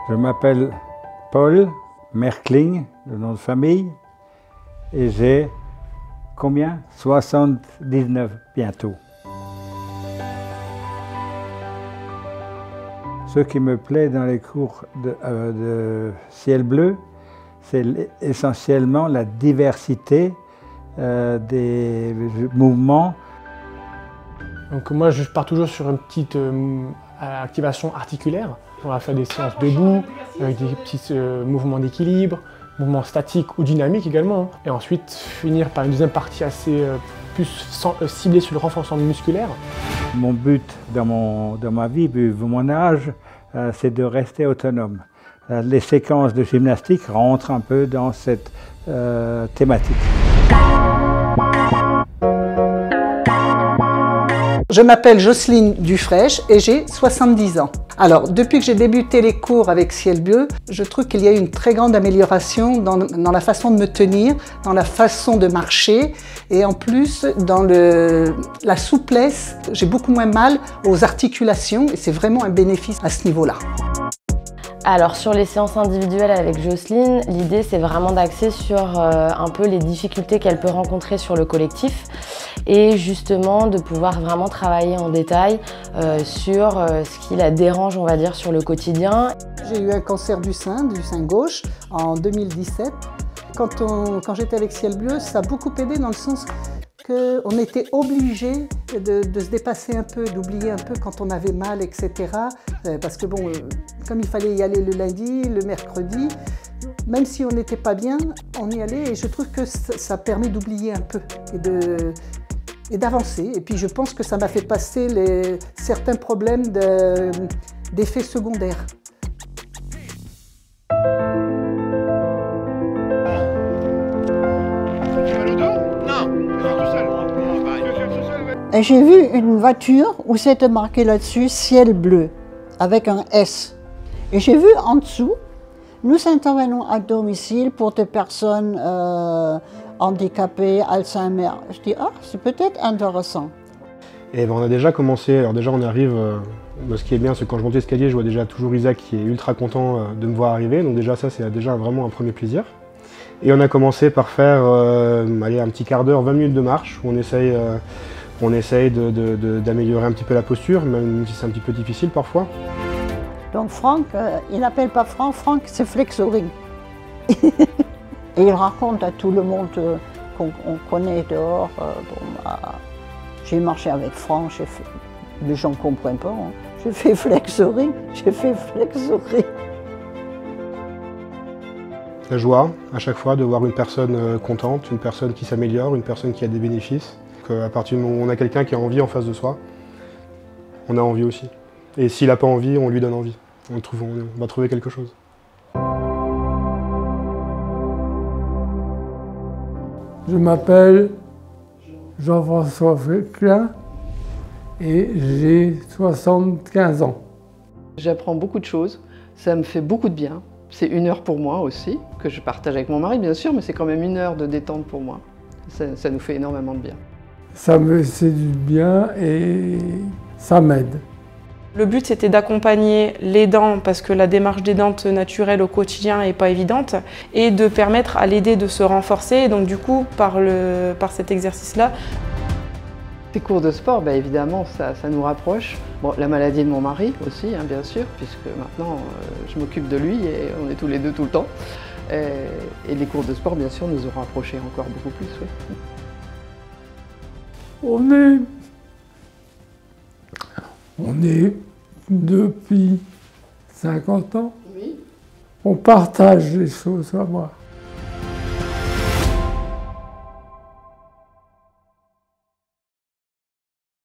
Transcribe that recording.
Je m'appelle Paul Merkling, le nom de famille, et j'ai combien? 79 bientôt. Ce qui me plaît dans les cours de ciel bleu, c'est essentiellement la diversité des mouvements. Donc moi je pars toujours sur une petite activation articulaire. On va faire des séances debout, avec des petits mouvements d'équilibre, mouvements statiques ou dynamiques également. Et ensuite finir par une deuxième partie assez plus ciblée sur le renforcement musculaire. Mon but dans ma vie, vu mon âge, c'est de rester autonome. Les séquences de gymnastique rentrent un peu dans cette thématique. Je m'appelle Jocelyne Dufraîche et j'ai 70 ans. Alors, depuis que j'ai débuté les cours avec Ciel Bleu, je trouve qu'il y a eu une très grande amélioration dans la façon de me tenir, dans la façon de marcher et en plus dans la souplesse. J'ai beaucoup moins mal aux articulations et c'est vraiment un bénéfice à ce niveau-là. Alors sur les séances individuelles avec Jocelyne, l'idée c'est vraiment d'axer sur un peu les difficultés qu'elle peut rencontrer sur le collectif et justement de pouvoir vraiment travailler en détail sur ce qui la dérange, on va dire, sur le quotidien. J'ai eu un cancer du sein gauche en 2017. Quand j'étais avec Ciel Bleu, ça a beaucoup aidé dans le sens qu'on était obligé de se dépasser un peu, d'oublier un peu quand on avait mal, etc. Parce que bon, comme il fallait y aller le lundi, le mercredi, même si on n'était pas bien, on y allait et je trouve que ça permet d'oublier un peu et d'avancer. Et puis je pense que ça m'a fait passer certains problèmes d'effets secondaires. J'ai vu une voiture où c'était marqué là-dessus « Ciel bleu » avec un S. Et j'ai vu en dessous « Nous intervenons à domicile pour des personnes handicapées, Alzheimer ». Je dis « Ah, c'est peut-être intéressant ». Et ben, on a déjà commencé, alors déjà on arrive, ce qui est bien c'est que quand je monte l'escalier je vois déjà toujours Isaac qui est ultra content de me voir arriver, donc déjà ça c'est déjà vraiment un premier plaisir. Et on a commencé par faire allez, un petit quart d'heure, 20 minutes de marche, où on essaye d'améliorer un petit peu la posture, même si c'est un petit peu difficile parfois. Donc Franck, il n'appelle pas Franck, Franck c'est Flexoring. Et il raconte à tout le monde qu'on connaît dehors. J'ai marché avec Franck, les gens ne comprennent pas. Hein. J'ai fait Flexoring, j'ai fait Flexoring. La joie, à chaque fois, de voir une personne contente, une personne qui s'améliore, une personne qui a des bénéfices. À partir du moment où on a quelqu'un qui a envie en face de soi, on a envie aussi. Et s'il n'a pas envie, on lui donne envie. On va trouver quelque chose. Je m'appelle Jean-François Féclin et j'ai 75 ans. J'apprends beaucoup de choses, ça me fait beaucoup de bien. C'est 1 heure pour moi aussi, que je partage avec mon mari bien sûr, mais c'est quand même 1 heure de détente pour moi. Ça nous fait énormément de bien. Ça me fait du bien et ça m'aide. Le but c'était d'accompagner l'aidant parce que la démarche d'aidante naturelle au quotidien n'est pas évidente et de permettre à l'aidé de se renforcer. Et donc du coup, par cet exercice-là, Ces cours de sport, bah, évidemment, ça nous rapproche. Bon, la maladie de mon mari aussi, hein, bien sûr, puisque maintenant je m'occupe de lui et on est tous les deux tout le temps. Et les cours de sport, bien sûr, nous ont rapprochés encore beaucoup plus. Oui. On est depuis 50 ans. Oui. On partage les choses à moi.